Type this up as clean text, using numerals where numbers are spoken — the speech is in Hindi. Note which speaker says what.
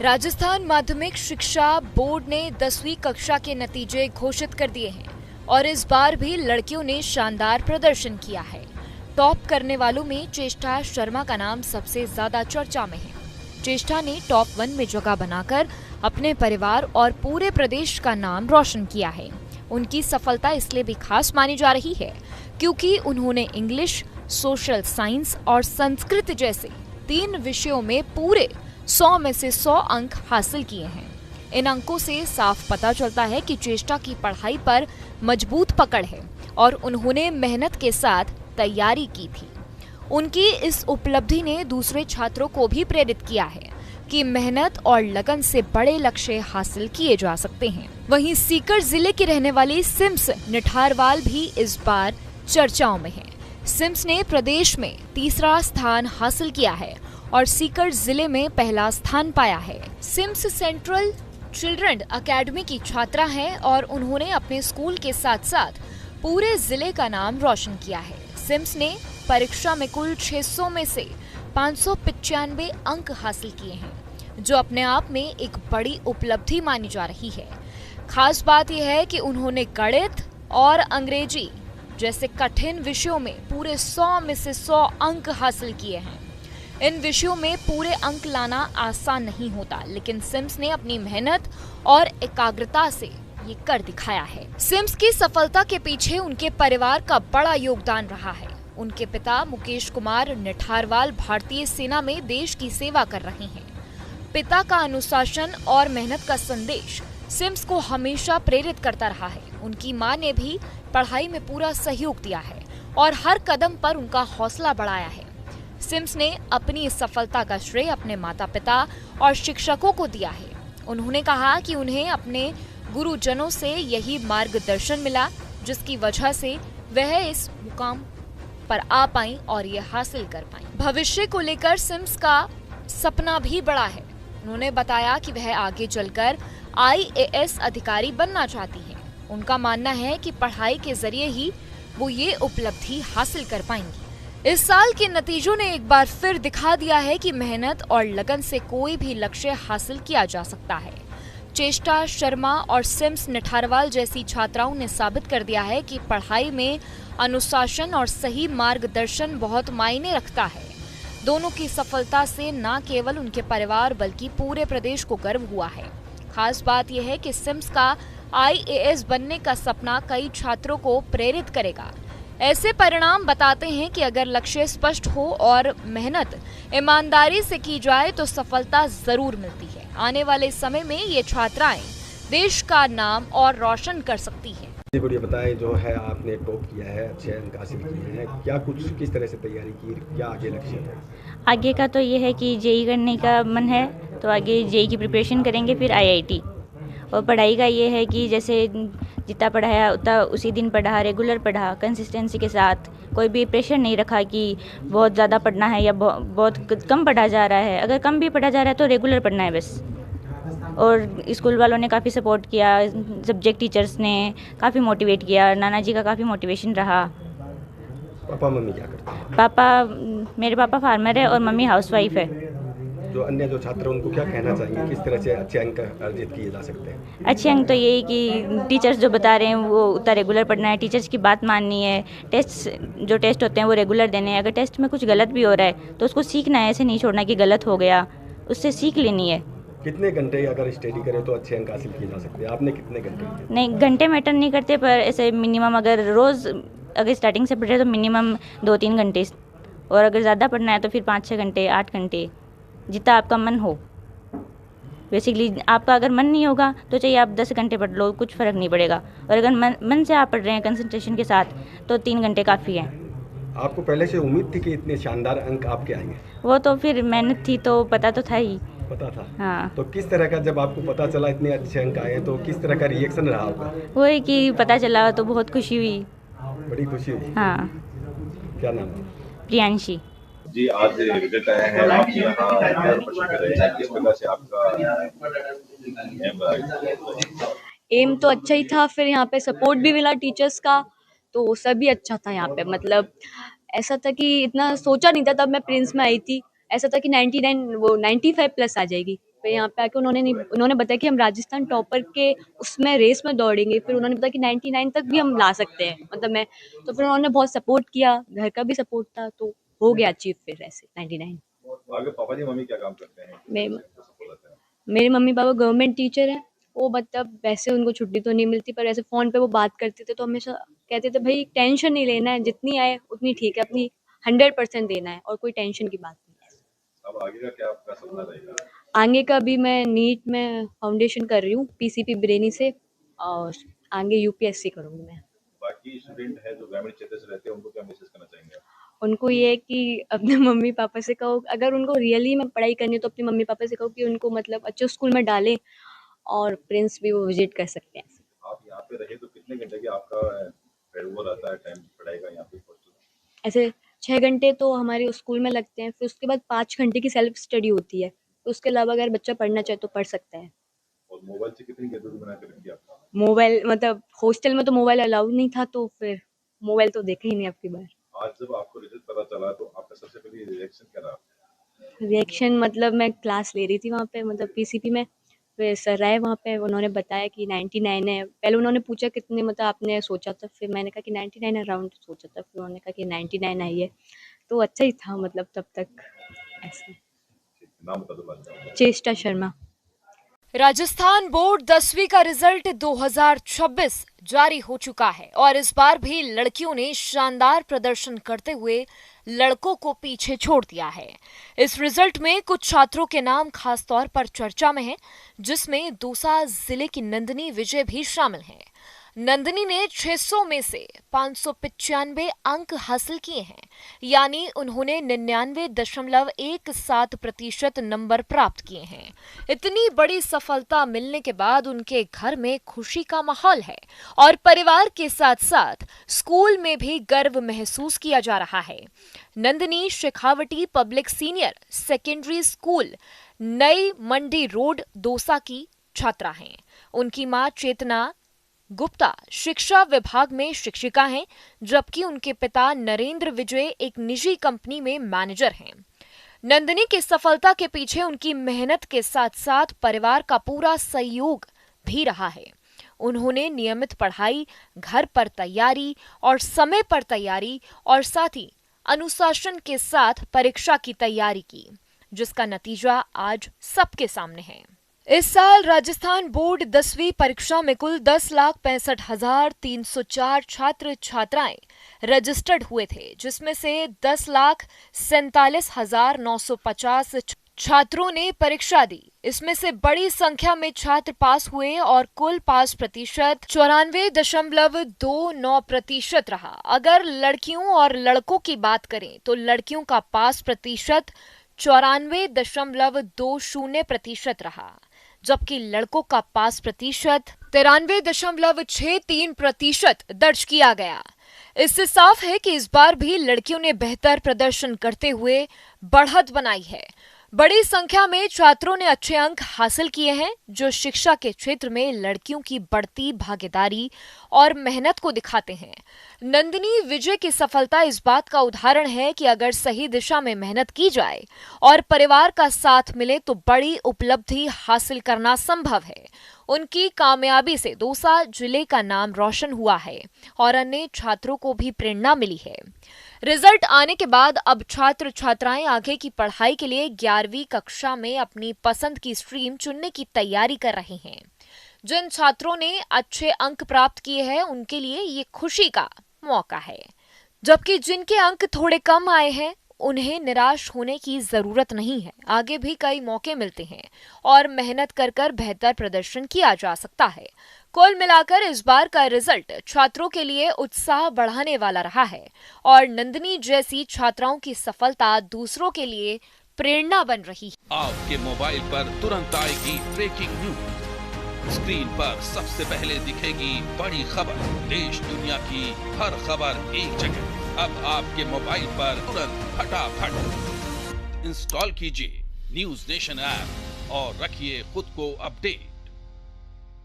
Speaker 1: राजस्थान माध्यमिक शिक्षा बोर्ड ने 10वीं कक्षा के नतीजे घोषित कर दिए हैं और इस बार भी लड़कियों ने शानदार प्रदर्शन किया है। टॉप करने वालों में चेष्टा शर्मा का नाम सबसे ज्यादा चर्चा में है। चेष्टा ने टॉप 1 में जगह बनाकर अपने परिवार और पूरे प्रदेश का नाम रोशन किया है। उनकी सफलता इसलिए भी खास मानी जा रही है क्योंकि उन्होंने इंग्लिश, सोशल साइंस और संस्कृत जैसे 3 विषयों में पूरे 100 में से 100 अंक हासिल किए हैं। इन अंकों से साफ पता चलता है कि चेष्टा की पढ़ाई पर मजबूत पकड़ है और उन्होंने मेहनत के साथ तैयारी की थी। उनकी इस उपलब्धि ने दूसरे छात्रों को भी प्रेरित किया है कि मेहनत और लगन से बड़े लक्ष्य हासिल किए जा सकते हैं। वहीं सीकर जिले की रहने वाली सिम्स निठारवाल भी इस बार चर्चाओं में है। सिम्स ने प्रदेश में 3रा स्थान हासिल किया है और सीकर जिले में पहला स्थान पाया है। सिम्स सेंट्रल चिल्ड्रन अकेडमी की छात्रा है और उन्होंने अपने स्कूल के साथ साथ पूरे जिले का नाम रोशन किया है। सिम्स ने परीक्षा में कुल 600 में से 595 अंक हासिल किए हैं, जो अपने आप में एक बड़ी उपलब्धि मानी जा रही है। खास बात यह है कि उन्होंने गणित और अंग्रेजी जैसे कठिन विषयों में पूरे 100 में से 100 अंक हासिल किए हैं। इन विषयों में पूरे अंक लाना आसान नहीं होता, लेकिन सिम्स ने अपनी मेहनत और एकाग्रता से ये कर दिखाया है। सिम्स की सफलता के पीछे उनके परिवार का बड़ा योगदान रहा है। उनके पिता मुकेश कुमार निठारवाल भारतीय सेना में देश की सेवा कर रहे हैं। पिता का अनुशासन और मेहनत का संदेश सिम्स को हमेशा प्रेरित करता रहा है। उनकी मां ने भी पढ़ाई में पूरा सहयोग दिया है और हर कदम पर उनका हौसला बढ़ाया है। सिम्स ने अपनी इस सफलता का श्रेय अपने माता पिता और शिक्षकों को दिया है। उन्होंने कहा कि उन्हें अपने गुरुजनों से यही मार्गदर्शन मिला, जिसकी वजह से वह इस मुकाम पर आ पाई और ये हासिल कर पाई। भविष्य को लेकर सिम्स का सपना भी बड़ा है। उन्होंने बताया कि वह आगे चलकर IAS अधिकारी बनना चाहती हैं। उनका मानना है कि पढ़ाई के जरिए ही वो ये उपलब्धि हासिल कर पाएंगी। इस साल के नतीजों ने एक बार फिर दिखा दिया है कि मेहनत और लगन से कोई भी लक्ष्य हासिल किया जा सकता है। चेष्टा शर्मा और सिम्स निठारवाल जैसी छात्राओं ने साबित कर दिया है कि पढ़ाई में अनुशासन और सही मार्गदर्शन बहुत मायने रखता है। दोनों की सफलता से न केवल उनके परिवार बल्कि पूरे प्रदेश को गर्व हुआ है। खास बात यह है कि सिम्स का IAS बनने का सपना कई छात्रों को प्रेरित करेगा। ऐसे परिणाम बताते हैं कि अगर लक्ष्य स्पष्ट हो और मेहनत ईमानदारी से की जाए तो सफलता जरूर मिलती है। आने वाले समय में ये छात्राएं देश का नाम और रोशन कर सकती हैं।
Speaker 2: जी गुड़िया बताएं, जो है आपने टॉप किया है, अच्छे अंक हासिल किए हैं, क्या कुछ किस तरह से तैयारी की, क्या आगे लक्ष्य है?
Speaker 3: आगे का तो ये है कि जेई करने का मन है, तो आगे जेई की प्रिपरेशन करेंगे, फिर IIT। और पढ़ाई का ये है कि जैसे जितना पढ़ाया उतना उसी दिन पढ़ा, रेगुलर पढ़ा, कंसिस्टेंसी के साथ। कोई भी प्रेशर नहीं रखा कि बहुत ज़्यादा पढ़ना है या बहुत कम पढ़ा जा रहा है। अगर कम भी पढ़ा जा रहा है तो रेगुलर पढ़ना है बस। और स्कूल वालों ने काफ़ी सपोर्ट किया, सब्जेक्ट टीचर्स ने काफ़ी मोटिवेट किया, नाना जी का काफ़ी मोटिवेशन रहा।
Speaker 2: पापा मम्मी क्या करते हैं?
Speaker 3: मेरे पापा फार्मर है और मम्मी हाउसवाइफ है।
Speaker 2: जो अन्य जो छात्र हैं उनको क्या कहना चाहेंगे, किस तरह से अच्छे अंक अर्जित किए जा सकते हैं?
Speaker 3: अच्छे अंक तो यही कि टीचर्स जो बता रहे हैं वो उतना रेगुलर पढ़ना है, टीचर्स की बात माननी है। जो टेस्ट होते हैं वो रेगुलर देने हैं। अगर टेस्ट में कुछ गलत भी हो रहा है तो उसको सीखना है, ऐसे नहीं छोड़ना कि गलत हो गया, उससे सीख लेनी है।
Speaker 2: कितने घंटे अगर स्टडी करें तो अच्छे अंक हासिल किए जा सकते हैं? आपने कितने घंटे किए?
Speaker 3: नहीं, घंटे मैटर नहीं करते, पर ऐसे मिनिमम अगर रोज़ अगर स्टार्टिंग से पढ़े तो मिनिमम 2-3 घंटे, और अगर ज़्यादा पढ़ना है तो फिर 5-6 घंटे, 8 घंटे, जितना आपका मन हो। बेसिकली आपका अगर मन नहीं होगा तो चाहिए आप 10 घंटे पढ़ लो, कुछ फ़र्क नहीं पड़ेगा। और अगर मन से आप पढ़ रहे हैं कंसंट्रेशन के साथ तो 3 घंटे काफ़ी है।
Speaker 2: आपको पहले से उम्मीद थी कि इतने शानदार अंक आपके आएंगे?
Speaker 3: वो तो फिर मेहनत थी तो पता तो था ही।
Speaker 2: पता था?
Speaker 3: हाँ।
Speaker 2: तो किस तरह का, जब आपको पता चला इतने अच्छे अंक आए तो किस तरह का रिएक्शन रहा होगा?
Speaker 3: वही कि पता चला तो बहुत खुशी हुई।
Speaker 2: बड़ी खुशी हुई?
Speaker 3: हाँ।
Speaker 2: क्या नाम है?
Speaker 3: प्रियांशी
Speaker 4: जी। आज रिजल्ट आया है, आप यहाँ प्रदर्शन कर रहे हैं, किस प्रकार से आपका
Speaker 5: एम तो अच्छा ही था, फिर यहाँ पे सपोर्ट भी मिला टीचर्स का, तो सभी अच्छा था यहाँ पे। मतलब ऐसा था कि इतना सोचा नहीं था, तब मैं प्रिंस में आई थी, ऐसा था कि 99 वो 95 प्लस आ जाएगी। फिर यहाँ पे आके उन्होंने बताया कि हम राजस्थान टॉपर के उसमें रेस में दौड़ेंगे। फिर उन्होंने बताया कि 99 तक भी हम ला सकते हैं, मतलब मैं तो फिर उन्होंने बहुत सपोर्ट किया, घर का भी सपोर्ट था, तो हो गया अचीव फिर ऐसे 99।
Speaker 4: आगे पापा जी मम्मी क्या काम करते हैं?
Speaker 5: मेरे मम्मी पापा गवर्नमेंट टीचर हैं। वो मतलब वैसे उनको छुट्टी तो नहीं मिलती, पर ऐसे फ़ोन पे वो बात करते थे तो हमेशा कहते थे भाई टेंशन नहीं लेना है, जितनी आए उतनी ठीक है, अपनी 100% देना है और कोई टेंशन की बात नहीं है।
Speaker 4: अब आगे का क्या आपका सपना रहेगा?
Speaker 5: आगे का भी मैं नीट में फाउंडेशन कर रही हूँ पीसीपी बरेनी से, और आगे यूपीएससी करूँगी मैं।
Speaker 4: बाकी स्टूडेंट है जो ग्रामीण क्षेत्र से रहते हैं, उनको क्या मैसेज करना चाहेंगे आप?
Speaker 5: उनको ये है कि अपने मम्मी पापा से कहो, अगर उनको रियली में पढ़ाई करनी है तो अपने मम्मी पापा से कहो कि उनको मतलब अच्छे स्कूल में डालें, और प्रिंस भी वो विजिट कर सकते हैं।
Speaker 4: आप यहाँ पे रहे तो कितने घंटे की आपका वो रहता है टाइम पढ़ाई का यहाँ पे हॉस्टल में?
Speaker 5: ऐसे 6 घंटे तो हमारे स्कूल में लगते हैं, फिर उसके बाद 5 घंटे की सेल्फ स्टडी होती है, तो उसके अलावा अगर बच्चा पढ़ना चाहे तो पढ़ सकता है।
Speaker 4: और मोबाइल से कितनी दूरी बना के रखी आपने?
Speaker 5: मोबाइल मतलब हॉस्टल में तो मोबाइल अलाउड नहीं था, तो फिर मोबाइल तो देखा ही नहीं अब की बार।
Speaker 4: आज जब आपको रिजल्ट पता चला तो आपका सबसे पहले रिएक्शन क्या रहा?
Speaker 5: रिएक्शन मतलब मैं क्लास ले रही थी वहाँ पे, मतलब पीसीपी में, फिर सर आए वहाँ पे, उन्होंने बताया कि 99 है। पहले उन्होंने पूछा कितने मतलब आपने सोचा था, फिर मैंने कहा कि 99 अराउंड सोचा था, फिर उन्होंने कहा कि 99 आई है, तो अच्छा ही था मतलब तब तक ऐसे।
Speaker 4: नाम बता दो बात।
Speaker 5: चेष्टा शर्मा।
Speaker 1: राजस्थान बोर्ड 10वीं का रिजल्ट 2026 जारी हो चुका है और इस बार भी लड़कियों ने शानदार प्रदर्शन करते हुए लड़कों को पीछे छोड़ दिया है। इस रिजल्ट में कुछ छात्रों के नाम खास तौर पर चर्चा में हैं, जिसमें दौसा जिले की नंदिनी विजय भी शामिल हैं। नंदिनी ने 600 में से 595 अंक हासिल किए हैं, यानी उन्होंने 99.17% नंबर प्राप्त किए हैं। इतनी बड़ी सफलता मिलने के बाद उनके घर में खुशी का माहौल है और परिवार के साथ साथ स्कूल में भी गर्व महसूस किया जा रहा है। Nandini Shekhawati public senior secondary school Nai Mandi road Dausa की छात्रा हैं। उनकी मां चेतना गुप्ता शिक्षा विभाग में शिक्षिका हैं, जबकि उनके पिता नरेंद्र विजय एक निजी कंपनी में मैनेजर हैं। नंदिनी की सफलता के पीछे उनकी मेहनत के साथ साथ परिवार का पूरा सहयोग भी रहा है। उन्होंने नियमित पढ़ाई, घर पर तैयारी और समय पर तैयारी और साथ ही अनुशासन के साथ परीक्षा की तैयारी की, जिसका नतीजा आज सबके सामने है। इस साल राजस्थान बोर्ड 10वीं परीक्षा में कुल 10,65,304 छात्र छात्राएं रजिस्टर्ड हुए थे, जिसमें से 10,47,950 छात्रों ने परीक्षा दी। इसमें से बड़ी संख्या में छात्र पास हुए और कुल पास प्रतिशत 94.29% रहा। अगर लड़कियों और लड़कों की बात करें तो लड़कियों का पास प्रतिशत 94.20% रहा, जबकि लड़कों का पास प्रतिशत 93.63% दर्ज किया गया। इससे साफ है कि इस बार भी लड़कियों ने बेहतर प्रदर्शन करते हुए बढ़त बनाई है। बड़ी संख्या में छात्रों ने अच्छे अंक हासिल किए हैं, जो शिक्षा के क्षेत्र में लड़कियों की बढ़ती भागीदारी और मेहनत को दिखाते हैं। नंदिनी विजय की सफलता इस बात का उदाहरण है कि अगर सही दिशा में मेहनत की जाए और परिवार का साथ मिले तो बड़ी उपलब्धि हासिल करना संभव है। उनकी कामयाबी से दौसा जिले का नाम रोशन हुआ है और अन्य छात्रों को भी प्रेरणा मिली है। रिजल्ट आने के बाद अब छात्र छात्राएं आगे की पढ़ाई के लिए 11वीं कक्षा में अपनी पसंद की स्ट्रीम चुनने की तैयारी कर रहे हैं। जिन छात्रों ने अच्छे अंक प्राप्त किए हैं उनके लिए ये खुशी का मौका है, जबकि जिनके अंक थोड़े कम आए हैं उन्हें निराश होने की जरूरत नहीं है। आगे भी कई मौके मिलते हैं और मेहनत कर कर बेहतर प्रदर्शन किया जा सकता है। कुल मिलाकर इस बार का रिजल्ट छात्रों के लिए उत्साह बढ़ाने वाला रहा है और नंदिनी जैसी छात्राओं की सफलता दूसरों के लिए प्रेरणा बन रही है।
Speaker 6: आपके मोबाइल पर तुरंत आएगी ब्रेकिंग न्यूज, स्क्रीन पर सबसे पहले दिखेगी बड़ी खबर, देश दुनिया की हर खबर एक जगह। अब आपके मोबाइल पर तुरंत फटाफट इंस्टॉल कीजिए न्यूज नेशन ऐप और रखिए खुद को अपडेट।